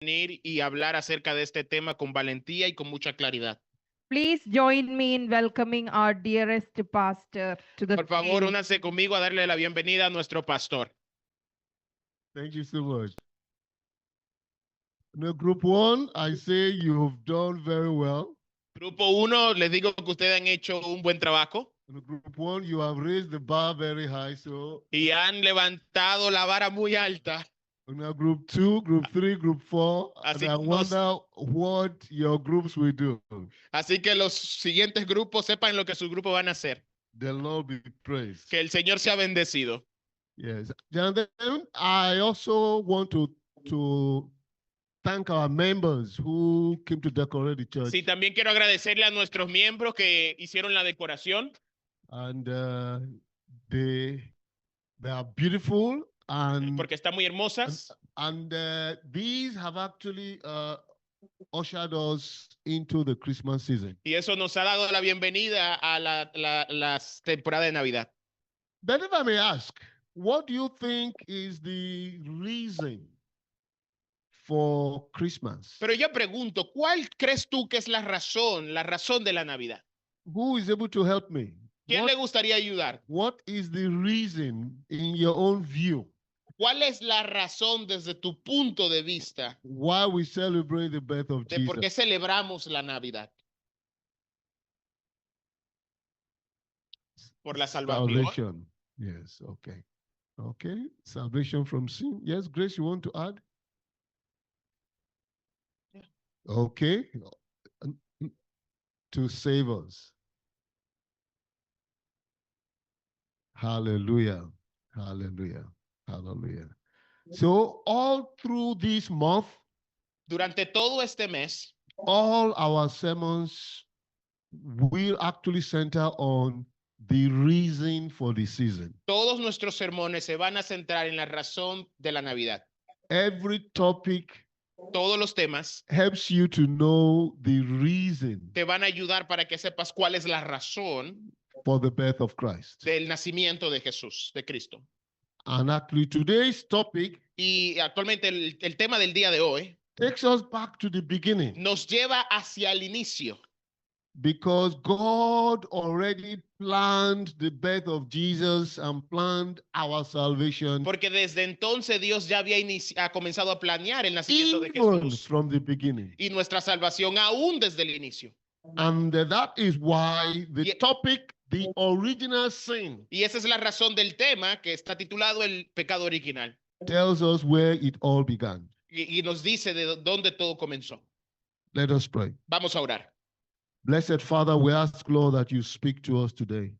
venir y hablar acerca de este tema con valentía y con mucha claridad. Please join me in welcoming our dearest pastor to the Por favor, stage. únanse conmigo a darle la bienvenida a nuestro pastor. Thank you so much. Now, Group 1, I say you've done very well. Grupo 1, les digo que ustedes han hecho un buen trabajo In Group 1, you have raised the bar very high. So, y han levantado la vara muy alta. now Group 2, Group 3, Group 4, Así and I que wonder what your groups will do. Así que los siguientes grupos sepan lo que sus grupos van a hacer. The Lord be praised. Que el Señor sea bendecido. Yes. And then I also want to thank our members who came to decorate the church. Sí, también quiero agradecerle a nuestros miembros que hicieron la decoración. And they are beautiful and porque están muy hermosas. and these have actually ushered us into the Christmas season. Y eso nos ha dado la bienvenida a la temporada de Navidad. But if I may ask, what do you think is the reason for Christmas? Pero yo pregunto, ¿cuál crees tú que es la razón de la Navidad? Who is able to help me? ¿Quién le gustaría ayudar? What is the reason in your own view? ¿Cuál es la razón desde tu punto de vista why we celebrate the birth of de por qué Jesus? celebramos la Navidad? Por la salvación. Salvation. Yes, okay. Okay, salvation from sin. Yes, Grace, you want to add? Yeah. Okay, to save us. Hallelujah, hallelujah, hallelujah. So all through this month, Durante todo este mes, all our sermons will actually center on the reason for the season. todos nuestros sermones se van a centrar en la razón de la Navidad. Every topic Todos los temas helps you to know the reason te van a ayudar para que sepas cuál es la razón for the birth of Christ. del nacimiento de Jesús, de Cristo. And actually today's topic Y actualmente el tema del día de hoy takes us back to the beginning nos lleva hacia el inicio. because God already planned the birth of Jesus and planned our salvation Porque desde entonces Dios ya había comenzado a planear el nacimiento de even Jesús from the beginning. y nuestra salvación aún desde el inicio. And that is why the Yeah. topic, the original sin, Y esa es la razón del tema que está titulado El pecado original. tells us where it all began. Y nos dice de dónde todo comenzó. Let us pray. Vamos a orar. Blessed Father, we ask, Lord, that you speak to us today.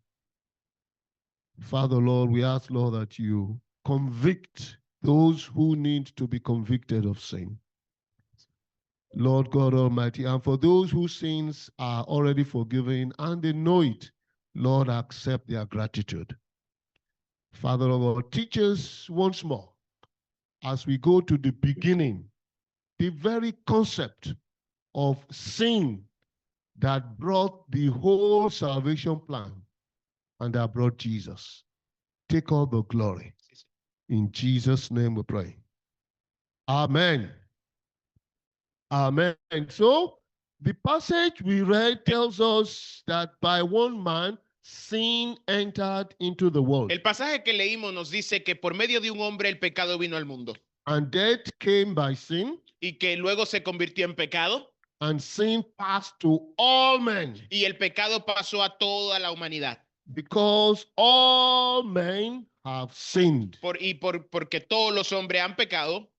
Father, Lord, we ask, Lord, that you convict those who need to be convicted of sin. Lord God Almighty, and for those whose sins are already forgiven and they know it, Lord, accept their gratitude. Father, Lord, teach us once more as we go to the beginning, the very concept of sin that brought the whole salvation plan and that brought Jesus. Take all the glory. In Jesus' name we pray. Amen. Amen. So the passage we read tells us that by one man, sin entered into the world. El pasaje que leímos nos dice que por medio de un hombre el pecado vino al mundo And death came by sin, y que luego se convirtió en pecado and sin passed to all men y el pecado pasó a toda la humanidad. because all men have sinned. Porque todos los hombres han pecado.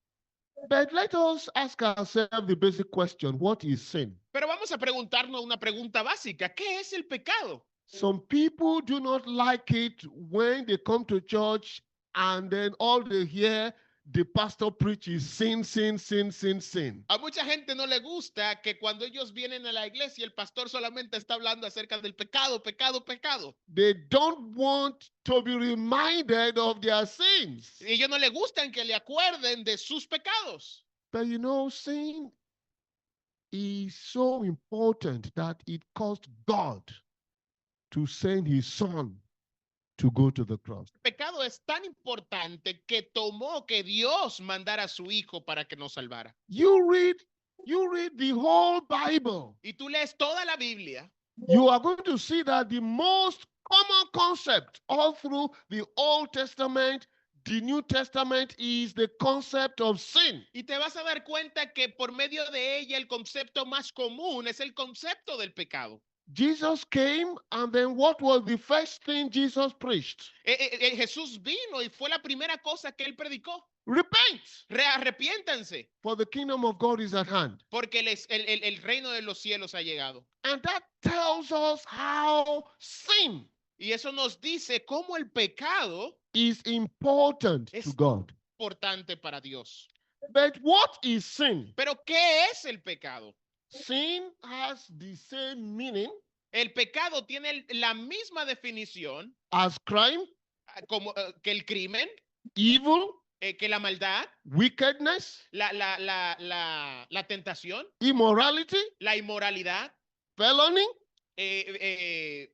But let us ask ourselves the basic question, what is sin? Pero vamos a preguntarnos una pregunta básica. ¿Qué es el pecado? Some people do not like it when they come to church and then all they hear the pastor preaches sin, sin, sin, sin, sin. A mucha gente no le gusta que cuando ellos vienen a la iglesia el pastor solamente está hablando acerca del pecado, pecado, pecado. They don't want to be reminded of their sins. Y ellos no le gustan que le acuerden de sus pecados. But you know, sin is so important that it cost God to send his son to go to the cross. El pecado es tan importante que tomó que Dios mandara a su hijo para que nos salvara. You read the whole Bible. Y tú lees toda la Biblia, You are going to see that the most common concept all through the Old Testament, the New Testament, is the concept of sin. y te vas a dar cuenta que por medio de ella el concepto más común es el concepto del pecado. Jesus came, and then what was the first thing Jesus preached? Jesús vino y fue la primera cosa que él predicó. Repent, Arrepiéntanse, for the kingdom of God is at hand. porque el reino de los cielos ha llegado. And that tells us how sin Y eso nos dice cómo el pecado is important to Es- God. es importante para Dios. But what is sin? Pero ¿qué es el pecado? Sin has the same meaning El pecado tiene la misma definición as crime, como que el crimen, evil, que la maldad, wickedness, la tentación, immorality, la inmoralidad, felony,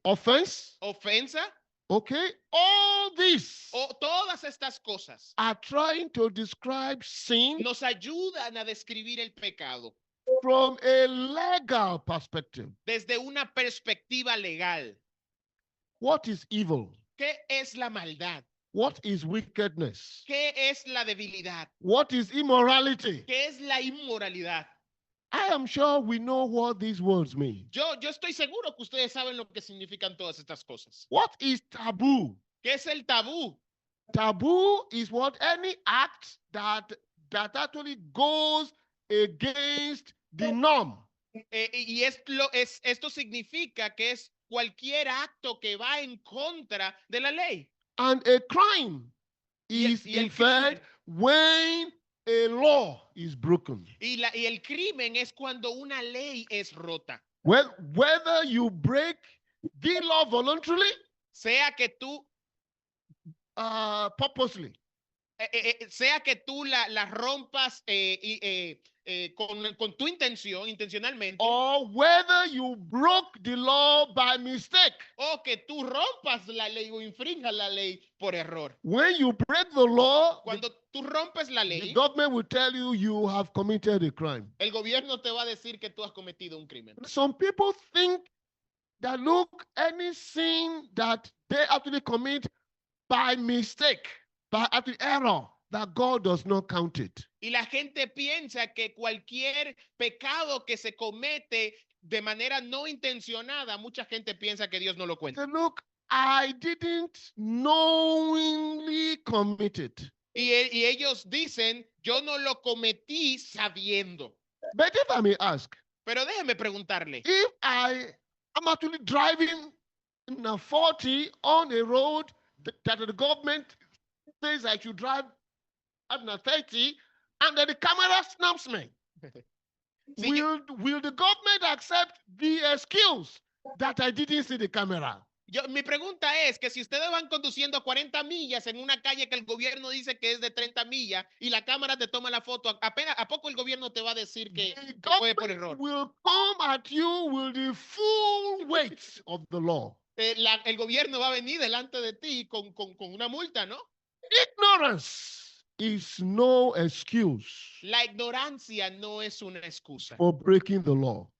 offense. ofensa, Okay, all these o todas estas cosas are trying to describe sin nos ayudan a describir el pecado from a legal perspective. desde una perspectiva legal. What is evil? ¿Qué es la maldad? What is wickedness? ¿Qué es la debilidad? What is immorality? ¿Qué es la inmoralidad? I am sure we know what these words mean. Yo estoy seguro que ustedes saben lo que significan todas estas cosas. What is taboo? ¿Qué es el tabú? Taboo is what any act that actually goes against the norm. Y esto significa que es cualquier acto que va en contra de la ley. And a crime Y el- is y el in fact when a law is broken. Y el crimen es cuando una ley es rota. Well, whether you break the law voluntarily, Sea que tú, purposely, sea que tú la rompas con tu intención, intencionalmente, or whether you broke the law by mistake. o que tú rompas la ley o infrinjas la ley por error. When you break the law, Cuando tú rompes la the ley, government will tell you you have committed a crime. el gobierno te va a decir que tú has cometido un crimen. Some people think that, look, any sin that they actually commit by mistake, by actually error, that God does not count it. Y la gente piensa que cualquier pecado que se comete de manera no intencionada, mucha gente piensa que Dios no lo cuenta. Say, look, I didn't knowingly commit it. Y ellos dicen, yo no lo cometí sabiendo. But if I may ask, Pero déjeme preguntarle, if I am actually driving in a 40 on a road that the government says I should drive at a 30, and then the camera snaps me, Si yo- will the government accept the excuse that I didn't see the camera? mi pregunta es que si ustedes van conduciendo a 40 millas en una calle que el gobierno dice que es de 30 millas y la cámara te toma la foto, apenas a poco el gobierno te va a decir que The fue por government error. will come at you with the full weight of the law. El gobierno va a venir delante de ti con una multa, ¿no? Ignorance is no excuse La ignorancia no es una excusa for breaking the law.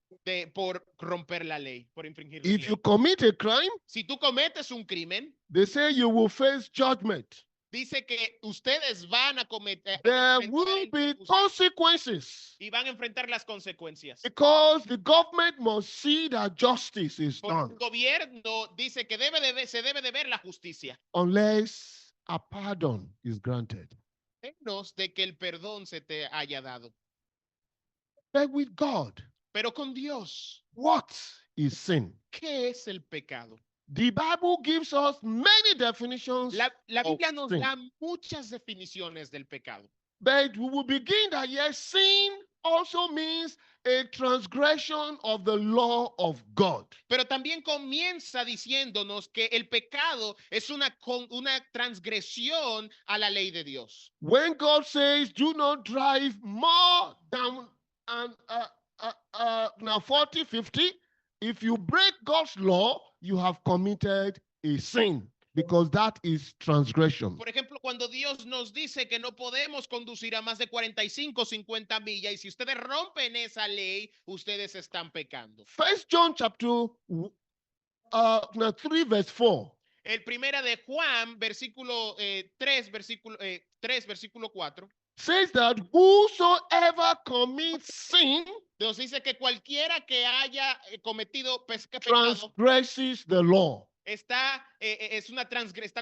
por romper la ley, por infringir la If ley. you commit a crime, Si tú cometes un crimen, they say you will face judgment. dice que ustedes van a cometer There will be consequences y van a enfrentar las consecuencias. because the government must see that justice is Porque done el gobierno dice que se debe de ver la justicia, unless a pardon is granted. menos de que el perdón se te haya dado. But with God, Pero con Dios, what is sin? ¿qué es el pecado? The Bible gives us many definitions, La Biblia nos sin. da muchas definiciones del pecado. but we will begin that yes, sin also means a transgression of the law of God. Pero también comienza diciéndonos que el pecado es una transgresión a la ley de Dios. When God says, do not drive more than now 40, 50, if you break God's law, you have committed a sin. because that is transgression. Por ejemplo, cuando Dios nos dice que no podemos conducir a más de 45 o 50 millas, y si ustedes rompen esa ley, ustedes están pecando. First John chapter 3 verse 4 El primera de Juan, versículo 3, versículo 4, says that whosoever commits sin Dios dice que cualquiera que haya cometido pecado transgresses the law. está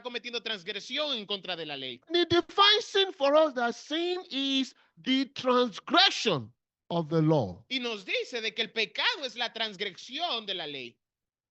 cometiendo transgresión en contra de la ley. And it defines sin for us that sin is the transgression of the law. Y nos dice de que el pecado es la transgresión de la ley.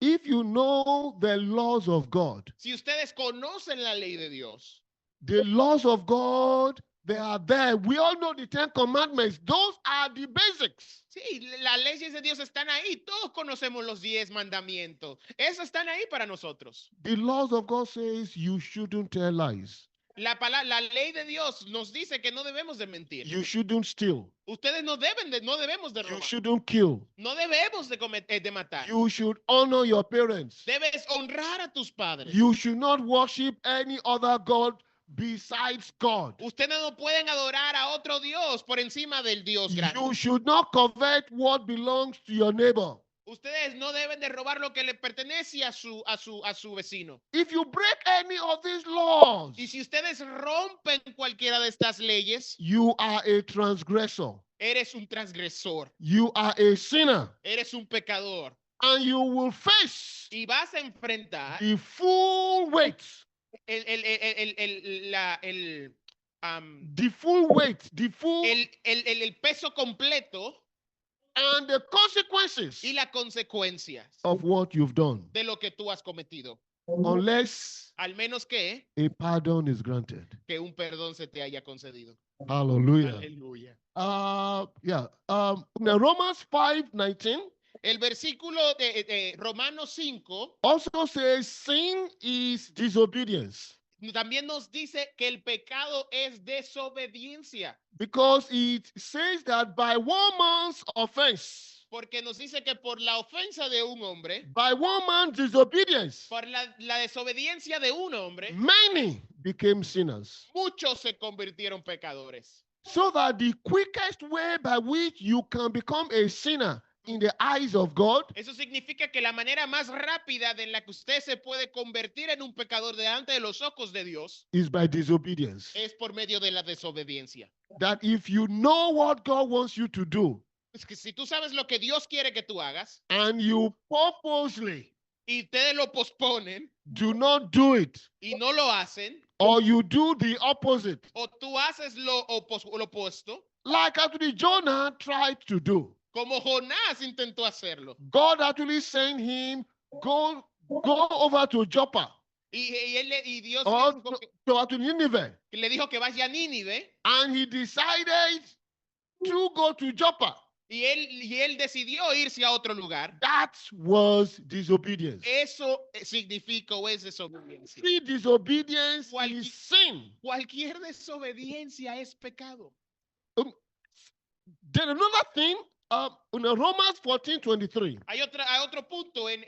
If you know the laws of God, Si ustedes conocen la ley de Dios, the laws of God, they are there. We all know the 10 commandments. Those are the basics. sí, las leyes de Dios están ahí. Todos conocemos los 10 mandamientos. Esos están ahí para nosotros. The laws of God says you shouldn't tell lies. La ley de Dios nos dice que no debemos de mentir. You shouldn't steal. Ustedes no debemos de You robar. shouldn't kill. No debemos de matar. You should honor your parents. Debes honrar a tus padres. You should not worship any other God besides God. Ustedes no pueden adorar a otro Dios por encima del Dios grande. You should not covet what belongs to your neighbor. Ustedes no deben de robar lo que le pertenece a su vecino. If you break any of these laws, Y si ustedes rompen cualquiera de estas leyes, you are a transgressor. eres un transgresor, You are a sinner. eres un pecador. And you will face Y vas a enfrentar the full weight, el full weight, el peso completo and the consequences y las consecuencias of what you've done, de lo que tú has cometido. unless Al menos que a pardon is granted. un perdón se te haya concedido. Hallelujah. Aleluya. Now Romans 5:19 El versículo de Romanos 5 also says sin is disobedience, también nos dice que el pecado es desobediencia, because it says that by one man's offense, porque nos dice que por la ofensa de un hombre, by one man's disobedience, por la desobediencia de un hombre, many became sinners. muchos se convirtieron pecadores. So that the quickest way by which you can become a sinner in the eyes of God Eso significa que la manera más rápida de la que usted se puede convertir en un pecador delante de los ojos de Dios is by disobedience. es por medio de la desobediencia. That if you know what God wants you to do Es que si tú sabes lo que Dios quiere que tú hagas and you purposely y ustedes lo posponen do not do it, y no lo hacen, or you do the opposite, o tú haces lo opuesto, like actually Jonah tried to do. como Jonás intentó hacerlo. God actually sent him, go over to Joppa Y Dios or le dijo to Nineveh. le dijo que vaya a Nínive And he decided to go to Joppa. y él decidió irse a otro lugar. That was disobedience. Eso significa o es desobediencia. See, disobedience Cualquier- is sin. Cualquier desobediencia es pecado. Then another thing, in Romans 14:23, Hay otro punto en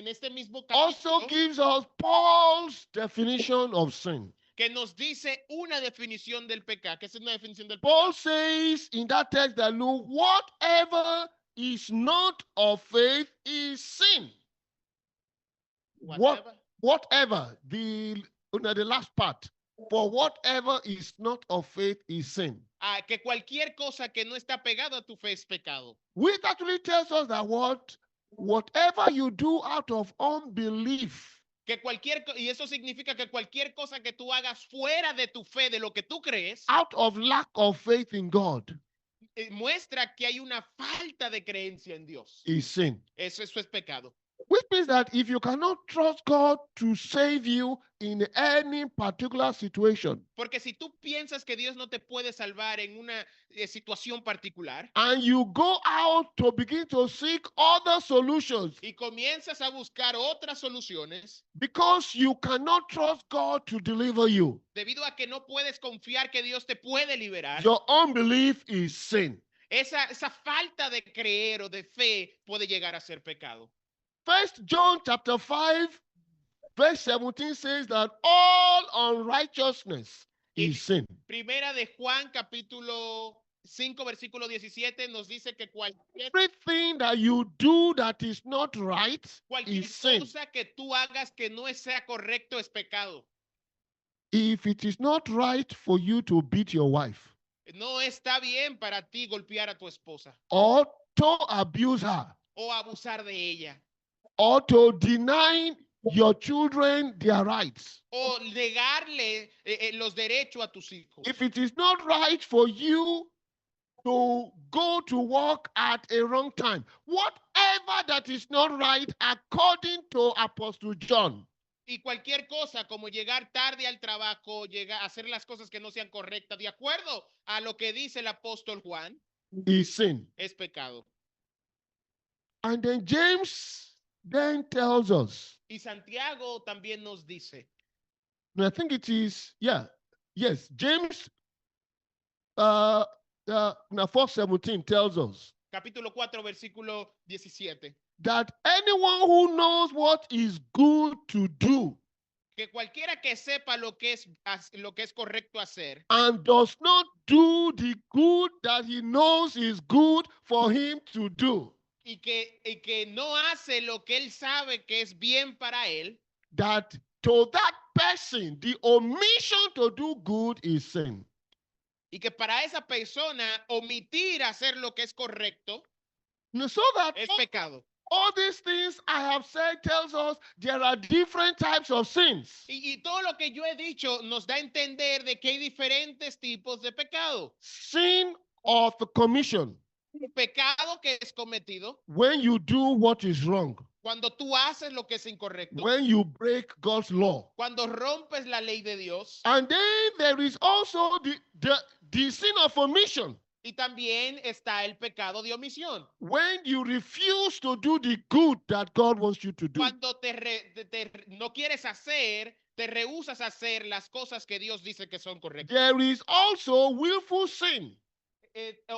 este mismo also capítulo gives us Paul's definition of sin. que nos dice una definición del pecado. ¿Qué es una definición del pecado? Paul says in that text that no, whatever is not of faith is sin. Whatever, the last part, for whatever is not of faith is sin. Que cualquier cosa que no está pegada a tu fe es pecado. Which actually tells us that whatever you do out of unbelief Y eso significa que cualquier cosa que tú hagas fuera de tu fe, de lo que tú crees, out of lack of faith in God muestra que hay una falta de creencia en Dios. is sin. Eso es pecado. Which means that if you cannot trust God to save you in any particular situation, Porque si tú piensas que Dios no te puede salvar en una situación particular and you go out to begin to seek other solutions y comienzas a buscar otras soluciones, because you cannot trust God to deliver you, debido a que no puedes confiar que Dios te puede liberar, your unbelief is sin. esa falta de creer o de fe puede llegar a ser pecado. 1 John chapter 5 verse 17 says that all unrighteousness is sin. Primera de Juan, capítulo 5, versículo 17, nos dice que Everything that you do that is not right cualquier is sin. cosa que tú hagas que no sea correcto es pecado. If it is not right for you to beat your wife No está bien para ti golpear a tu esposa or to abuse her o abusar de ella or to deny your children their rights, o negarle los derechos a tus hijos. if it is not right for you to go to work at a wrong time, whatever that is not right according to Apostle John, Y cualquier cosa como llegar tarde al trabajo, llegar a hacer las cosas que no sean correctas, de acuerdo a lo que dice el apóstol Juan, is sin. es pecado. And then James then tells us, Y Santiago también nos dice, and I think it is, yes, James now 4:17 tells us capítulo 4, versículo 17, that anyone who knows what is good to do que cualquiera que sepa lo que es correcto hacer and does not do the good that he knows is good for him to do, y que no hace lo que él sabe que es bien para él, that to that person the omission to do good is sin. y que para esa persona omitir hacer lo que es correcto So that es pecado. all these things I have said tells us there are different types of sins. Y todo lo que yo he dicho nos da a entender de que hay diferentes tipos de pecado. Sin of commission, Pecado que es cometido when you do what is wrong, cuando tú haces lo que es incorrecto, when you break God's law. cuando rompes la ley de Dios, And then there is also the sin of omission, y también está el pecado de omisión. when you refuse to do the good that God wants you to do. Cuando no quieres hacer, te rehusas a hacer las cosas que Dios dice que son correctas. There is also willful sin,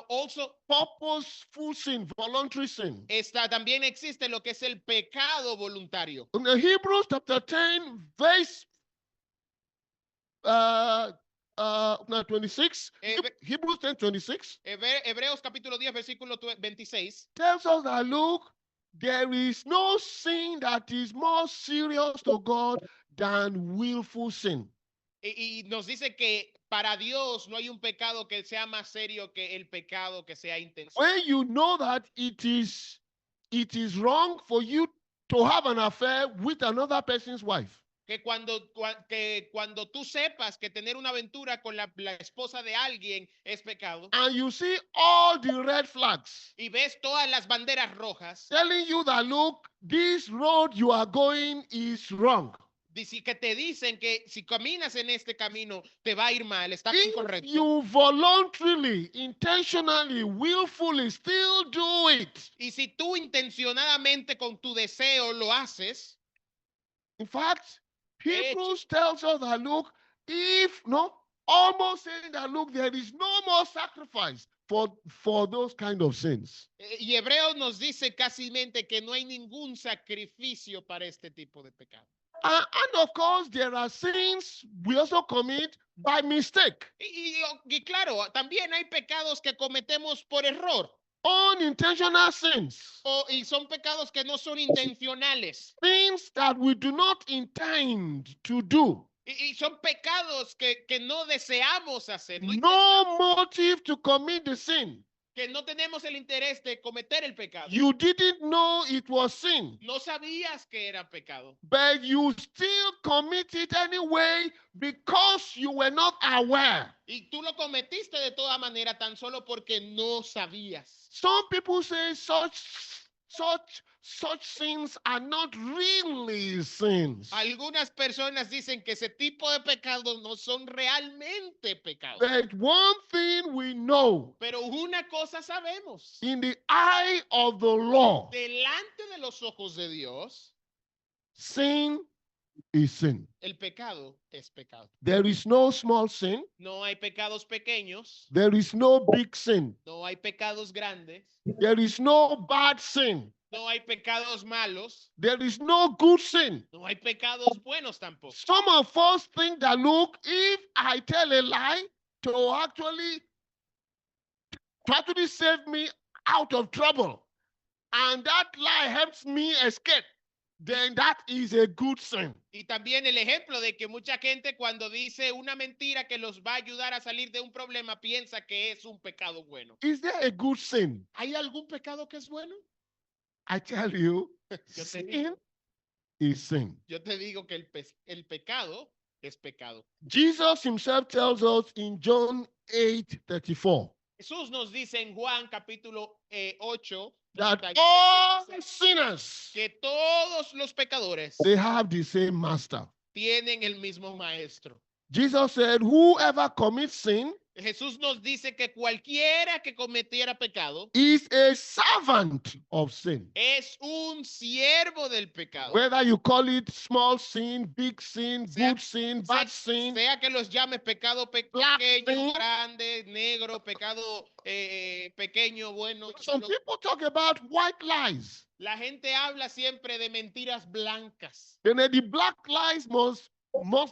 Also, purposeful sin, voluntary sin. también existe lo que es el pecado voluntario. In Hebrews chapter 10, verse 26, Hebrews 10:26 Hebreos capítulo 10, versículo 26, tells us that, look, there is no sin that is more serious to God than willful sin. y nos dice que para Dios no hay un pecado que sea más serio que el pecado que sea intencional. When you know that it is wrong for you to have an affair with another person's wife, Que cuando tú sepas que tener una aventura con la esposa de alguien es pecado, and you see all the red flags y ves todas las banderas rojas, telling you that, look, this road you are going is wrong. que te dicen que si caminas en este camino te va a ir mal, está If incorrecto. you voluntarily, intentionally, willfully still do it, Y si tú intencionadamente con tu deseo lo haces, in fact, Hebrews tells us that, look, almost saying that, look, there is no more sacrifice for those kind of sins. y Hebreos nos dice casi que no hay ningún sacrificio para este tipo de pecado. And of course, there are sins we also commit by mistake. Y claro, también hay pecados que cometemos por error. Unintentional sins. Y son pecados que no son intencionales. Things that we do not intend to do. Y son pecados que no deseamos hacer. No motive to commit the sin. Que no tenemos el interés de cometer el pecado. You didn't know it was sin, No sabías que era pecado. but you still commit it anyway because you were not aware. Y tú lo cometiste de toda manera tan solo porque no sabías. Some people say such sins are not really sins. Algunas personas dicen que ese tipo de pecados no son realmente pecados. But one thing we know, Pero una cosa sabemos. in the eye of the law, Delante de los ojos de Dios, sin is sin. el pecado es pecado. There is no small sin. No hay pecados pequeños. There is no big sin. No hay pecados grandes. There is no bad sin. No hay pecados malos. There is no good sin. No hay pecados buenos tampoco. Some of us think that, look, if I tell a lie to actually save me out of trouble, and that lie helps me escape, then that is a good sin. Y también el ejemplo de que mucha gente cuando dice una mentira que los va a ayudar a salir de un problema piensa que es un pecado bueno. Is there a good sin? ¿Hay algún pecado que es bueno? I tell you, Yo te sin digo, is sin. yo te digo que el pecado es pecado. Jesus himself tells us in John 8:34 Jesús nos dice en Juan capítulo 8 that 37, all dice sinners, que todos los pecadores they have the same master. tienen el mismo maestro. Jesus said, whoever commits sin Jesús nos dice que cualquiera que cometiera pecado is a servant of sin. es un siervo del pecado. Whether you call it small sin, big sin, Sea- good sin, bad sin, Sea que los llames pecado Black pequeño, sin. grande, negro, pecado pequeño, bueno. Some people talk about white lies. La gente habla siempre de mentiras blancas. Then the black lies must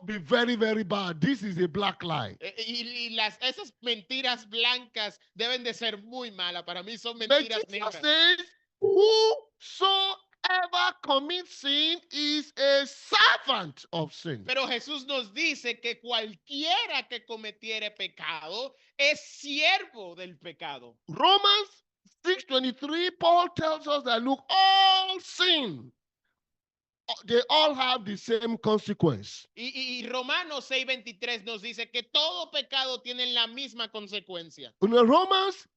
be very, very bad. This is a black lie. Y esas mentiras blancas deben de ser muy malas. Para mí son But mentiras Jesus negras. says, whosoever commits sin is a servant of sin. Pero Jesús nos dice que cualquiera que cometiere pecado es siervo del pecado. Romans 6:23, Paul tells us that, look, all sin, they all have the same consequence. Y Romanos 6:23 nos dice que todo pecado tiene la misma consecuencia. You know, Romans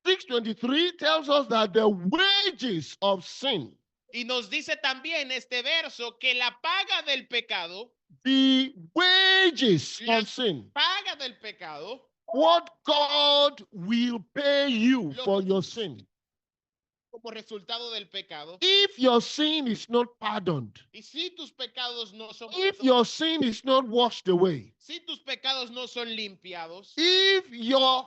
6:23 tells us that the wages of sin, Y nos dice también este verso que la paga del pecado, the wages La- of sin, paga del pecado, what God will pay you Lo- for your sin. como resultado del pecado. If your sin is not pardoned, Y si tus pecados no son if your sin is not washed away, si tus pecados no son limpiados, if your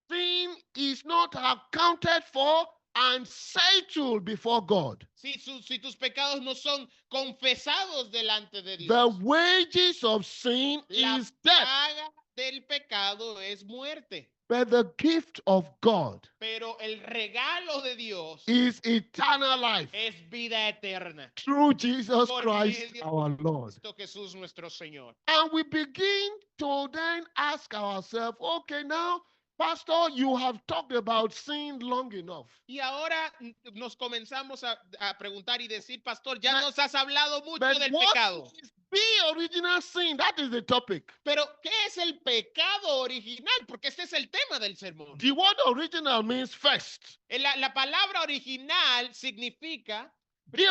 sin is not accounted for and settled before God, si tus pecados no son confesados delante de Dios, the wages of sin la is death, paga del pecado es muerte. but the gift of God Pero el regalo de Dios is eternal life es vida eterna. through Jesus Por Christ medio our Lord. Cristo Jesús nuestro Señor. And we begin to then ask ourselves, okay, now, Pastor, you have talked about sin long enough. Y ahora nos comenzamos a preguntar y decir, pastor, ya But- nos has hablado mucho But del what pecado. is the original sin? That is the topic. Pero, ¿qué es el pecado original? Porque este es el tema del sermón. The word original means first. La palabra original significa The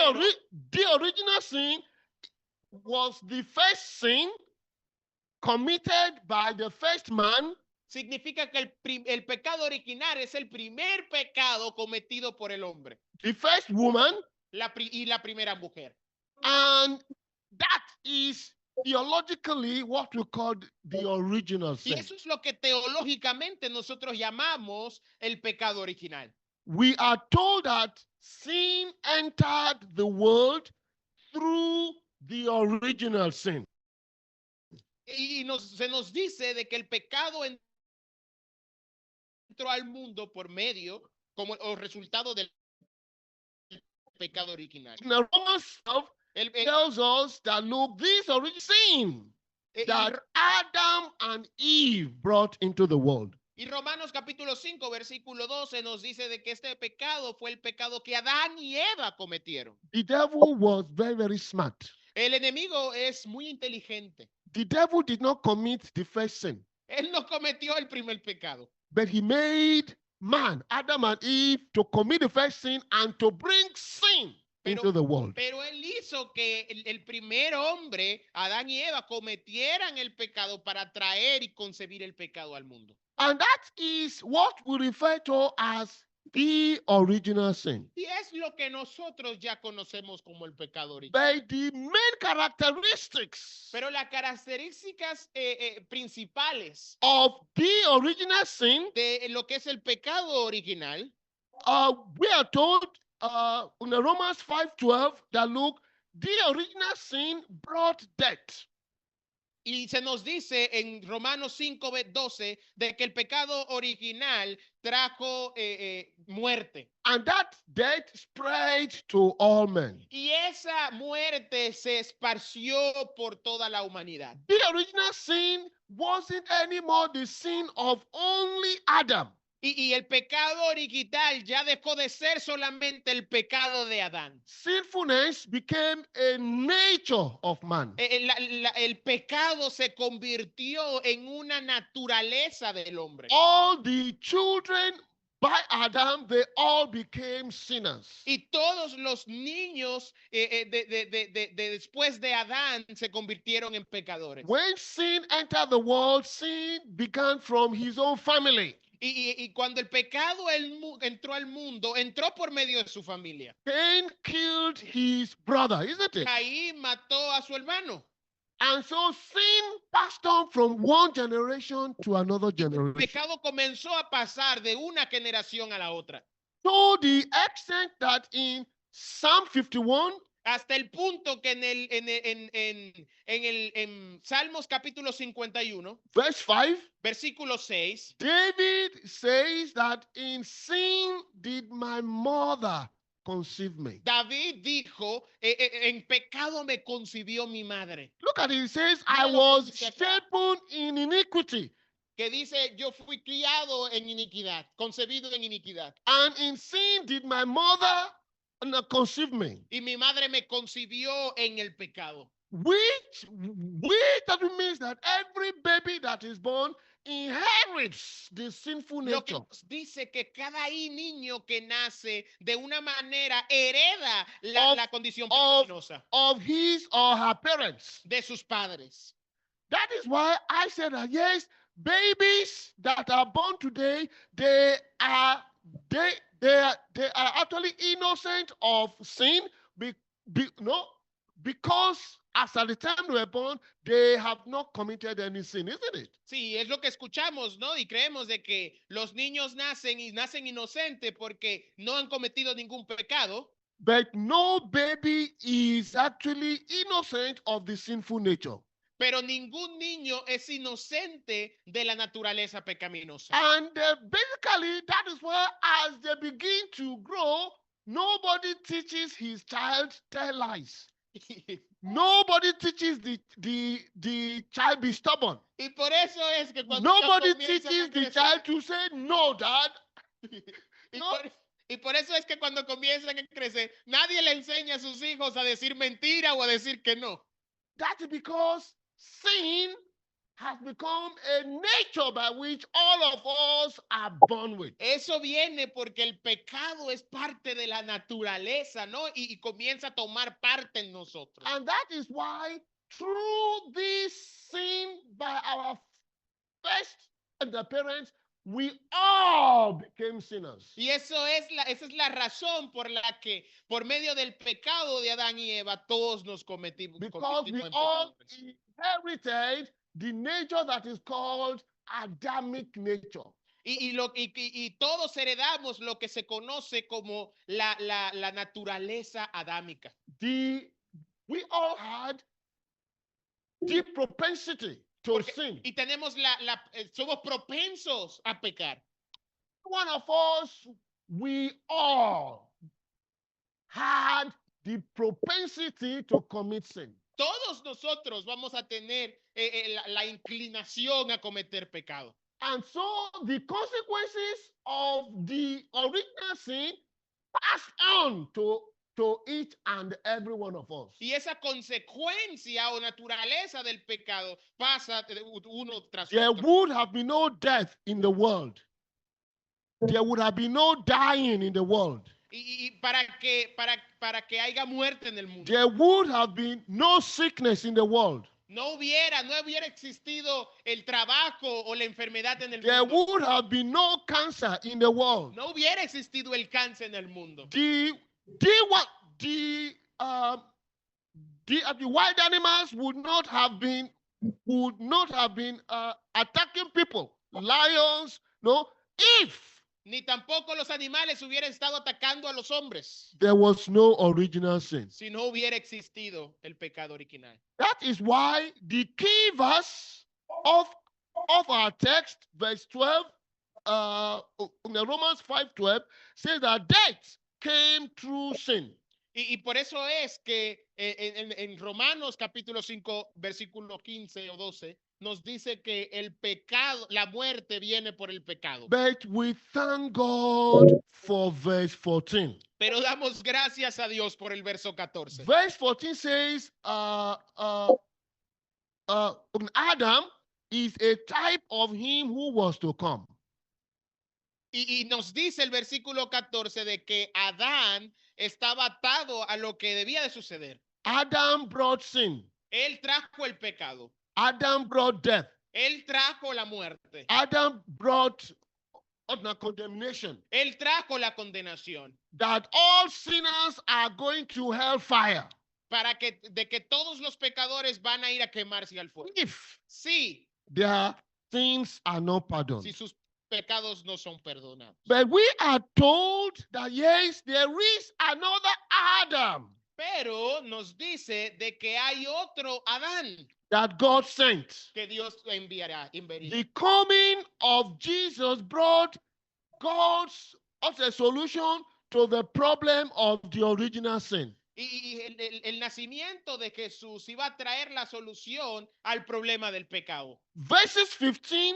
original sin was the first sin committed by the first man significa que el pecado original es el primer pecado cometido por el hombre the first woman, y la primera mujer. and that is theologically what we call the original Y sin. eso es lo que teológicamente nosotros llamamos el pecado original. We are told that sin entered the world through the original sin. Y se nos dice de que el pecado entró al mundo por medio o resultado del pecado original. Now, Romans 12 El- tells us that, look, this original sin y- that Adam and Eve brought into the world. Y Romanos capítulo 5, versículo 12 nos dice de que este pecado fue el pecado que Adán y Eva cometieron. The devil was very, very smart. El enemigo es muy inteligente. The devil did not commit the first sin, Él no cometió el primer pecado, but he made man, Adam and Eve, to commit the first sin and to bring sin into the world. pero él hizo que el primer hombre, Adán y Eva, cometieran el pecado para traer y concebir el pecado al mundo. And that is what we refer to as the original sin. Y es lo que nosotros ya conocemos como el pecado original. But the main characteristics Pero las características principales of the original sin, de lo que es el pecado original, we are told in the Romans 5:12 that look, the original sin brought death. Y se nos dice en Romanos 5:12 de que el pecado original trajo muerte. And that death spread to all men. Y esa muerte se esparció por toda la humanidad. The original sin wasn't anymore the sin of only Adam. Y el pecado original ya dejó de ser solamente el pecado de Adán. Sinfulness became a nature of man. El pecado se convirtió en una naturaleza del hombre. All the children by Adam, they all became sinners. Y todos los niños después de Adán se convirtieron en pecadores. When sin entered the world, sin began from his own family. Y cuando el pecado entró al mundo, entró por medio de su familia. Cain killed his brother, isn't it? Caín mató a su hermano. And so sin passed on from one generation to another El generation. pecado comenzó a pasar de una generación a la otra. To the extent that in Psalm 51, Hasta el punto que en Salmos capítulo 51, verse 5, versículo 6, David says that in sin did my mother conceive me. David dijo, en pecado me concibió mi madre. Look at it, it says, I was shapen in iniquity, Que dice, yo fui criado en iniquidad, concebido en iniquidad. and in sin did my mother conceive me. Y mi madre me concibió en el pecado. Which that means that every baby that is born inherits the sinful Lo que nature nos dice que cada niño que nace de una manera hereda la condición pecaminosa of his or her parents. de sus padres. That is why I said that yes, babies that are born today, they are actually innocent of sin, because as at the time they were born, they have not committed any sin, isn't it? Sí, es lo que escuchamos, ¿no? Y creemos de que los niños nacen inocentes porque no han cometido ningún pecado. But no baby is actually innocent of the sinful nature. Pero ningún niño es inocente de la naturaleza pecaminosa. And basically, that is why as they begin to grow, nobody teaches his child tell lies. Nobody teaches the child be stubborn. Y por eso es que cuando Nobody comienzan a teaches the crecer- child to say, no, dad. Y por eso es que cuando comienzan a crecer, nadie le enseña a sus hijos a decir mentira o a decir que no. That's because sin has become a nature by which all of us are born with. Eso viene porque el pecado es parte de la naturaleza, ¿no? Y comienza a tomar parte en nosotros. And that is why through this sin by our first and the parents, we all became sinners. Y esa es la razón por la que, por medio del pecado de Adán y Eva, todos nos convertimos Because we en all pecadores. inherited the nature that is called Adamic nature. Y todos heredamos lo que se conoce como la naturaleza adámica. We all had the propensity to sin. Y tenemos somos propensos a pecar. One of us, we all had the propensity to commit sin. Todos nosotros vamos a tener la inclinación a cometer pecado. And so the consequences of the original sin passed on to each and every one of us. Y esa consecuencia o naturaleza del pecado pasa de uno tras There otro. would have been no death in the world. There would have been no dying in the world. Y para que haya muerte en el mundo. There would have been no sickness in the world. No hubiera existido el trabajo o la enfermedad en el There mundo. would have been no cancer in the world. No hubiera existido el cáncer en el mundo. The wild animals would not have been attacking people, lions, no, if ni tampoco los animales hubieran estado atacando a los hombres there was no original sin. si no hubiera existido el pecado original. That is why the key verse of our text, verse 12, in the Romans 5:12, says that death came through sin. Y por eso es que en Romanos capítulo 5, versículo 15 o 12, nos dice que el pecado, la muerte viene por el pecado. But we thank God for verse 14. Pero damos gracias a Dios por el verso 14. Verse 14 says, Adam is a type of him who was to come. Y nos dice el versículo 14 de que Adán estaba atado a lo que debía de suceder. Adam brought sin. Él trajo el pecado. Adam brought death. Él trajo la muerte. Adam brought condemnation. Él trajo la condenación. That all sinners are going to hellfire. Para que todos los pecadores van a ir a quemarse al fuego. If Sí. their sins are not pardoned. Si sus pecados no son perdonados. But we are told that yes, there is another Adam. Pero nos dice de que hay otro Adán that God sent. que Dios enviará. The coming of Jesus brought God's a solution to the problem of the original sin. Y el nacimiento de Jesús iba a traer la solución al problema del pecado. Verses 15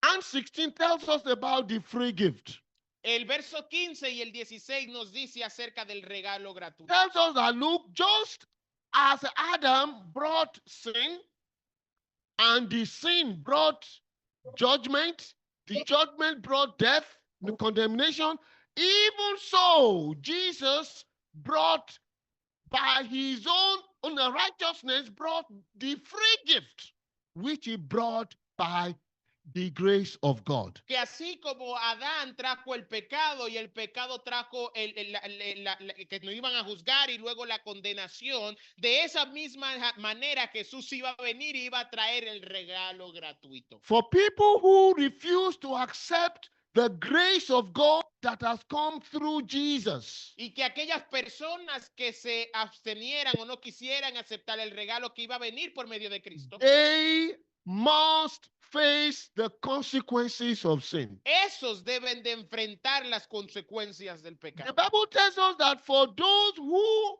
and 16 tells us about the free gift. El verso 15 y el 16 nos dice acerca del regalo gratuito. Tells us that look, just as Adam brought sin, and the sin brought judgment, the judgment brought death, the condemnation, even so Jesus brought by his own righteousness, brought the free gift, which he brought by the grace of God. Que así como Adán trajo el pecado y el pecado trajo que nos iban a juzgar y luego la condenación, de esa misma manera Jesús iba a venir y iba a traer el regalo gratuito. For people who refuse to accept the grace of God that has come through Jesus. Y que aquellas personas que se abstenieran o no quisieran aceptar el regalo que iba a venir por medio de Cristo, They must face the consequences of sin. esos deben de enfrentar las consecuencias del The pecado. Bible tells us that for those who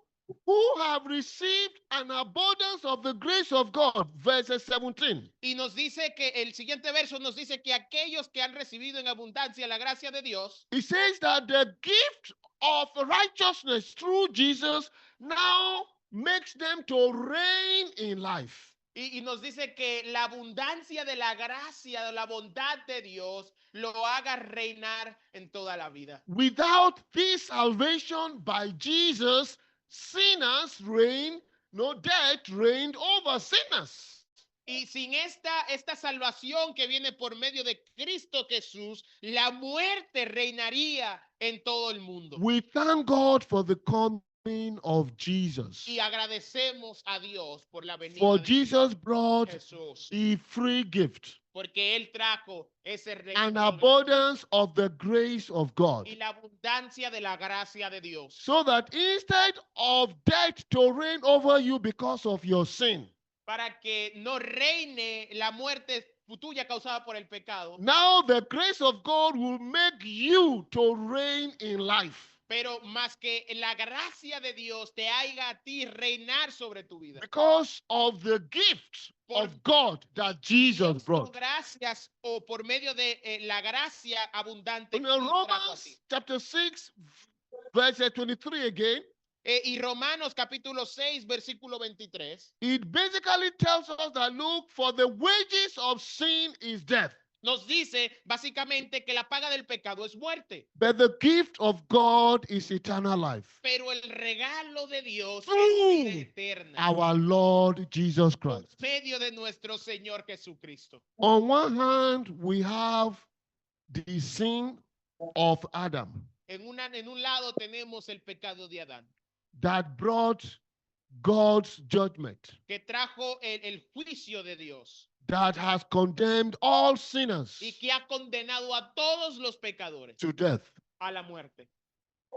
have received an abundance of the grace of God, verses 17. Y nos dice que el siguiente verso nos dice que aquellos que han recibido en abundancia la gracia de Dios, It says that the gift of righteousness through Jesus now makes them to reign in life. y nos dice que la abundancia de la gracia, de la bondad de Dios, lo haga reinar en toda la vida. Without this salvation by Jesus, sinners reign, no death reigned over sinners. Y sin esta salvación que viene por medio de Cristo Jesús, la muerte reinaría en todo el mundo. We thank God for the coming of Jesus. Y agradecemos a Dios por la venida For de Jesus brought Jesús, the free gift, porque Él trajo ese an regalo abundance of the grace of God. y la abundancia de la gracia de Dios. So that instead of death to reign over you because of your sin, Para que no reine la muerte tuya causada por el pecado, now the grace of God will make you to reign in life. pero más que la gracia de Dios te haga a ti reinar sobre tu vida. Because of the gift of God that Jesus brought. Gracias o por medio de la gracia abundante In que Dios trajo a Romans ti. chapter 6, verse 23 again, Y Romanos capítulo 6, versículo 23, it basically tells us that look, for the wages of sin is death, nos dice básicamente que la paga del pecado es muerte, but the gift of God is eternal life. pero el regalo de Dios Through es vida eterna. Our Lord Jesus Por Christ. medio de nuestro Señor Jesucristo. On one hand, we have the sin of Adam En un lado tenemos el pecado de Adán, that brought God's judgment, que trajo el juicio de Dios, that has condemned all sinners y que ha condenado a todos los pecadores to death. a la muerte.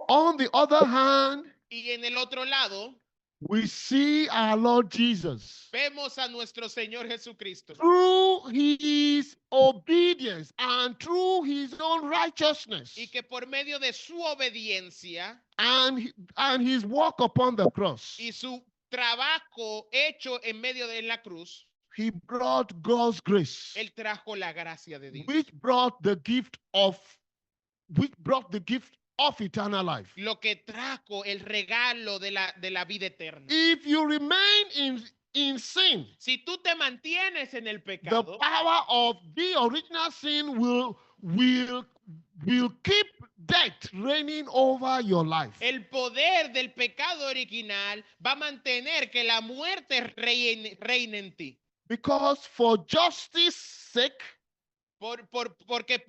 On the other hand, Y en el otro lado, we see our Lord Jesus vemos a nuestro Señor Jesucristo. through his obedience and through his own righteousness Y que por medio de su obediencia and his work upon the cross, y su trabajo hecho en medio de la cruz, he brought God's grace, Él trajo la gracia de Dios. which brought the gift of eternal life. Lo que trajo el regalo de la vida eterna. If you remain in sin, Si tú te mantienes en el the pecado, power of the original sin will keep death reigning over your life. el poder del pecado original va a mantener que la muerte reine en ti. Because for justice's sake, Porque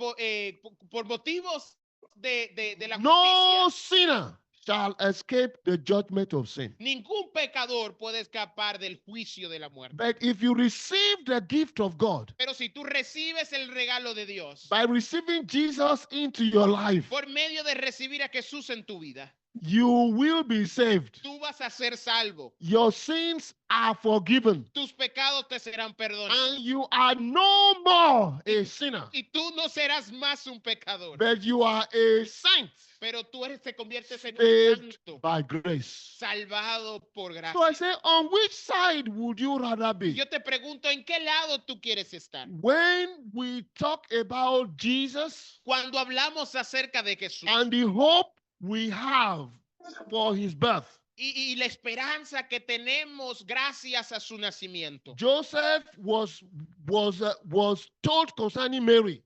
por motivos de la no justicia, sinner shall escape the judgment of sin. ningún pecador puede escapar del juicio de la muerte. But if you receive the gift of God Pero si tú recibes el regalo de Dios, by receiving Jesus into your life, por medio de recibir a Jesús en tu vida, you will be saved. tú vas a ser salvo. Your sins are forgiven, Tus pecados te serán perdonados. and you are no more a sinner, Y tú no serás más un pecador, but you are a saint pero tú te conviertes en un saved santo, by grace. salvado por So I gracia. say, on which side would you rather be? Yo te pregunto, ¿en qué lado tú quieres estar? When we talk about Jesus Cuando hablamos acerca de Jesús and the hope we have for his birth, y la esperanza que tenemos gracias a su nacimiento. Joseph was told concerning Mary.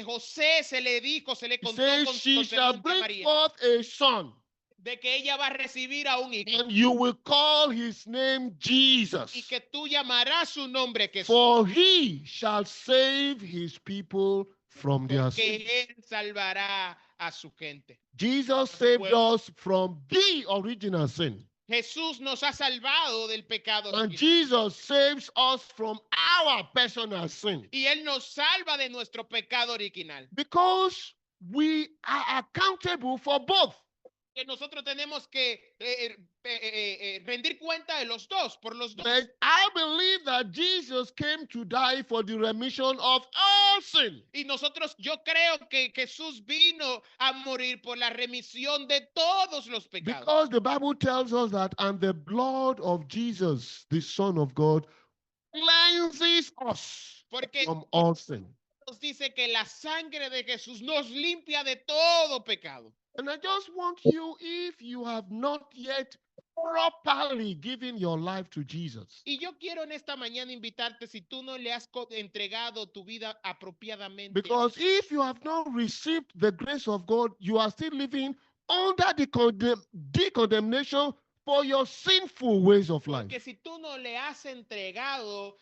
José se le He contó says, she shall concerniente a bring María forth a son, de que ella va a recibir a un hijo and you will call his name y Jesus, que tú llamarás su nombre Jesús, for he shall save his people from their sins. que él salvará a su gente. Jesus saved us from the original sin, Jesús nos ha salvado del pecado and original. Jesus saves us from our personal sin, Y él nos salva de nuestro pecado original. because we are accountable for both. Que nosotros tenemos que rendir cuenta de los dos, por los dos. But I believe that Jesus came to die for the remission of all sin. Y yo creo que Jesús vino a morir por la remisión de todos los pecados. Because the Bible tells us that, and the blood of Jesus, the Son of God, cleanses us Porque from all sin. nos dice que la sangre de Jesús nos limpia de todo pecado. And I just want you, if you have not yet properly given your life to Jesus, Y yo quiero en esta mañana invitarte, si tú no le has entregado tu vida apropiadamente, because if you have not received the grace of God, you are still living under the condemnation for your sinful ways of life. que si tú no le has entregado